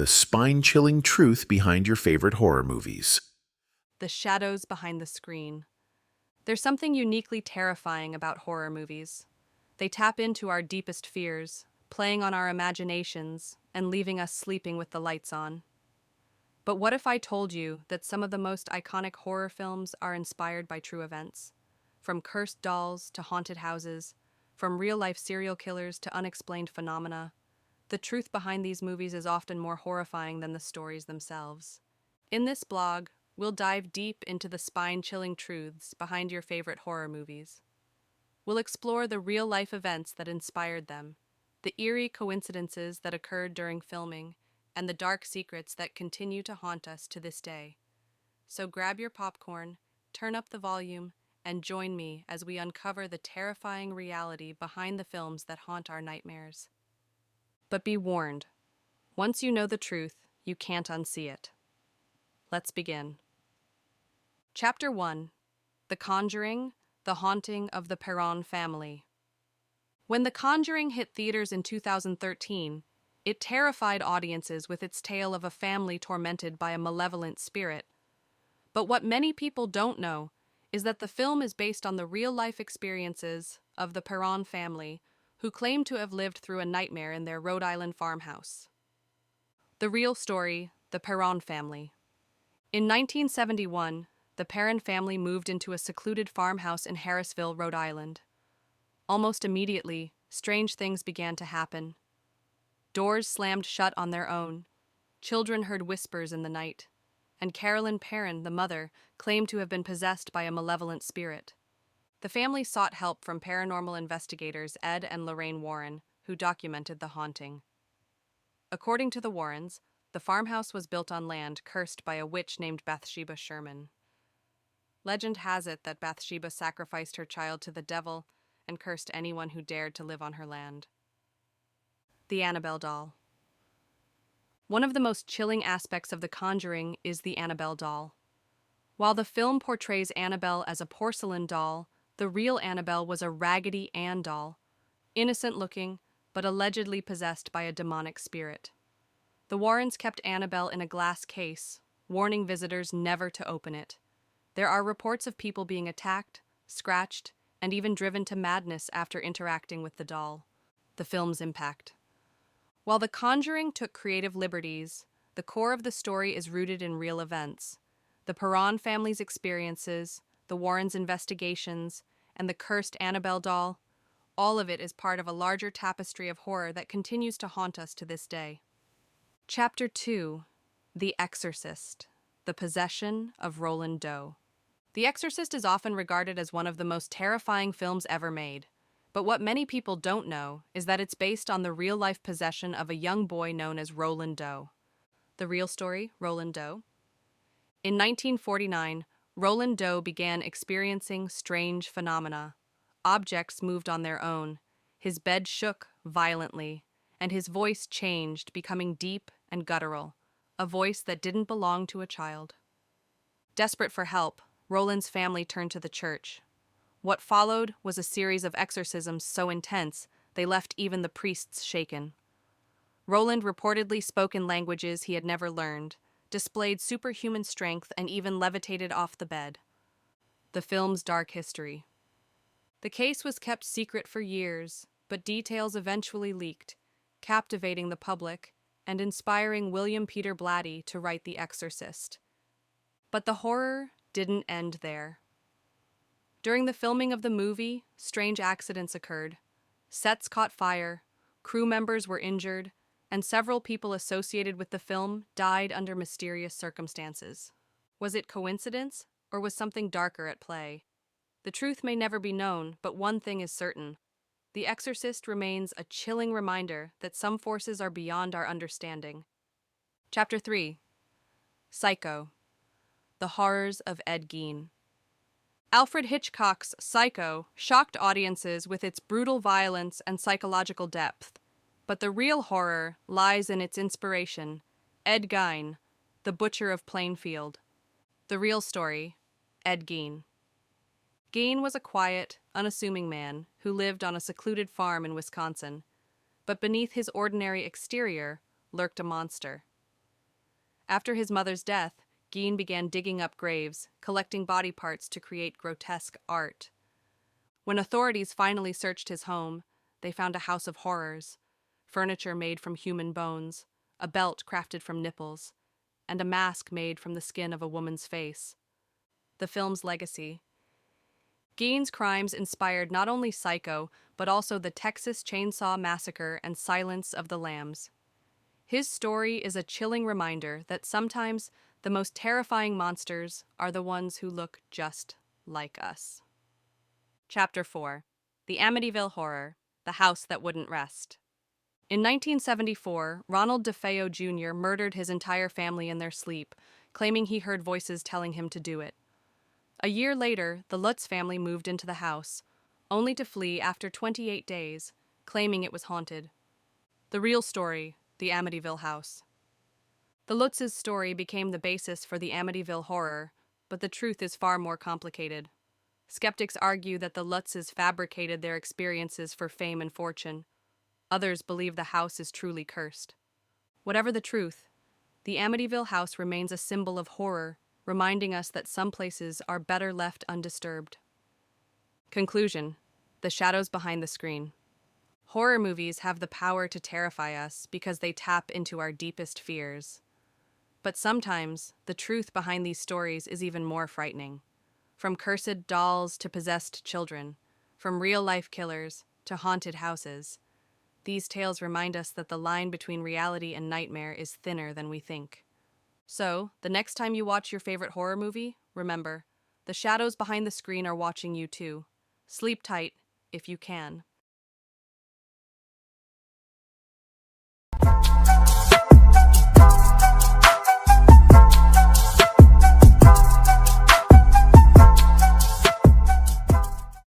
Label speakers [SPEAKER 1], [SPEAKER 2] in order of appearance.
[SPEAKER 1] the spine-chilling truth behind your favorite horror movies.
[SPEAKER 2] The shadows behind the screen. There's something uniquely terrifying about horror movies. They tap into our deepest fears, playing on our imaginations and leaving us sleeping with the lights on. But what if I told you that some of the most iconic horror films are inspired by true events? From cursed dolls to haunted houses, from real-life serial killers to unexplained phenomena, the truth behind these movies is often more horrifying than the stories themselves. In this blog, we'll dive deep into the spine-chilling truths behind your favorite horror movies. We'll explore the real-life events that inspired them, the eerie coincidences that occurred during filming, and the dark secrets that continue to haunt us to this day. So grab your popcorn, turn up the volume, and join me as we uncover the terrifying reality behind the films that haunt our nightmares. But be warned, once you know the truth, you can't unsee it. Let's begin. Chapter 1: The Conjuring, The Haunting of the Perron Family. When The Conjuring hit theaters in 2013, it terrified audiences with its tale of a family tormented by a malevolent spirit. But what many people don't know is that the film is based on the real-life experiences of the Perron family, who claim to have lived through a nightmare in their Rhode Island farmhouse. The real story: the Perron family. In 1971, the Perron family moved into a secluded farmhouse in Harrisville, Rhode Island. Almost immediately, strange things began to happen. Doors slammed shut on their own. Children heard whispers in the night. And Carolyn Perron, the mother, claimed to have been possessed by a malevolent spirit. The family sought help from paranormal investigators Ed and Lorraine Warren, who documented the haunting. According to the Warrens, the farmhouse was built on land cursed by a witch named Bathsheba Sherman. Legend has it that Bathsheba sacrificed her child to the devil and cursed anyone who dared to live on her land. The Annabelle doll. One of the most chilling aspects of The Conjuring is the Annabelle doll. While the film portrays Annabelle as a porcelain doll, the real Annabelle was a Raggedy Ann doll, innocent-looking, but allegedly possessed by a demonic spirit. The Warrens kept Annabelle in a glass case, warning visitors never to open it. There are reports of people being attacked, scratched, and even driven to madness after interacting with the doll. The film's impact. While The Conjuring took creative liberties, the core of the story is rooted in real events. The Perron family's experiences, the Warrens' investigations, and the cursed Annabelle doll, all of it is part of a larger tapestry of horror that continues to haunt us to this day. Chapter 2: The Exorcist, The Possession of Roland Doe. The Exorcist is often regarded as one of the most terrifying films ever made. But what many people don't know is that it's based on the real-life possession of a young boy known as Roland Doe. The real story: Roland Doe. In 1949, Roland Doe began experiencing strange phenomena. Objects moved on their own, his bed shook violently, and his voice changed, becoming deep and guttural, a voice that didn't belong to a child. Desperate for help, Roland's family turned to the church. What followed was a series of exorcisms so intense they left even the priests shaken. Roland reportedly spoke in languages he had never learned, displayed superhuman strength, and even levitated off the bed. The film's dark history. The case was kept secret for years, but details eventually leaked, captivating the public and inspiring William Peter Blatty to write The Exorcist. But the horror didn't end there. During the filming of the movie, strange accidents occurred. Sets caught fire, crew members were injured, and several people associated with the film died under mysterious circumstances. Was it coincidence, or was something darker at play? The truth may never be known, but one thing is certain. The Exorcist remains a chilling reminder that some forces are beyond our understanding. Chapter 3: Psycho, The Horrors of Ed Gein. Alfred Hitchcock's Psycho shocked audiences with its brutal violence and psychological depth. But the real horror lies in its inspiration, Ed Gein, the Butcher of Plainfield. The real story: Ed Gein. Gein was a quiet, unassuming man who lived on a secluded farm in Wisconsin. But beneath his ordinary exterior lurked a monster. After his mother's death, Geen began digging up graves, collecting body parts to create grotesque art. When authorities finally searched his home, they found a house of horrors: furniture made from human bones, a belt crafted from nipples, and a mask made from the skin of a woman's face. The film's legacy. Geen's crimes inspired not only Psycho, but also the Texas Chainsaw Massacre and Silence of the Lambs. His story is a chilling reminder that sometimes the most terrifying monsters are the ones who look just like us. Chapter 4. The Amityville Horror, the House That Wouldn't Rest. In 1974, Ronald DeFeo Jr. murdered his entire family in their sleep, claiming he heard voices telling him to do it. A year later, the Lutz family moved into the house, only to flee after 28 days, claiming it was haunted. The real story: the Amityville House. The Lutz's story became the basis for the Amityville Horror, but the truth is far more complicated. Skeptics argue that the Lutzes fabricated their experiences for fame and fortune. Others believe the house is truly cursed. Whatever the truth, the Amityville House remains a symbol of horror, reminding us that some places are better left undisturbed. Conclusion: the shadows behind the screen. Horror movies have the power to terrify us because they tap into our deepest fears. But sometimes, the truth behind these stories is even more frightening. From cursed dolls to possessed children, from real-life killers to haunted houses, these tales remind us that the line between reality and nightmare is thinner than we think. So, the next time you watch your favorite horror movie, remember, the shadows behind the screen are watching you too. Sleep tight, if you can.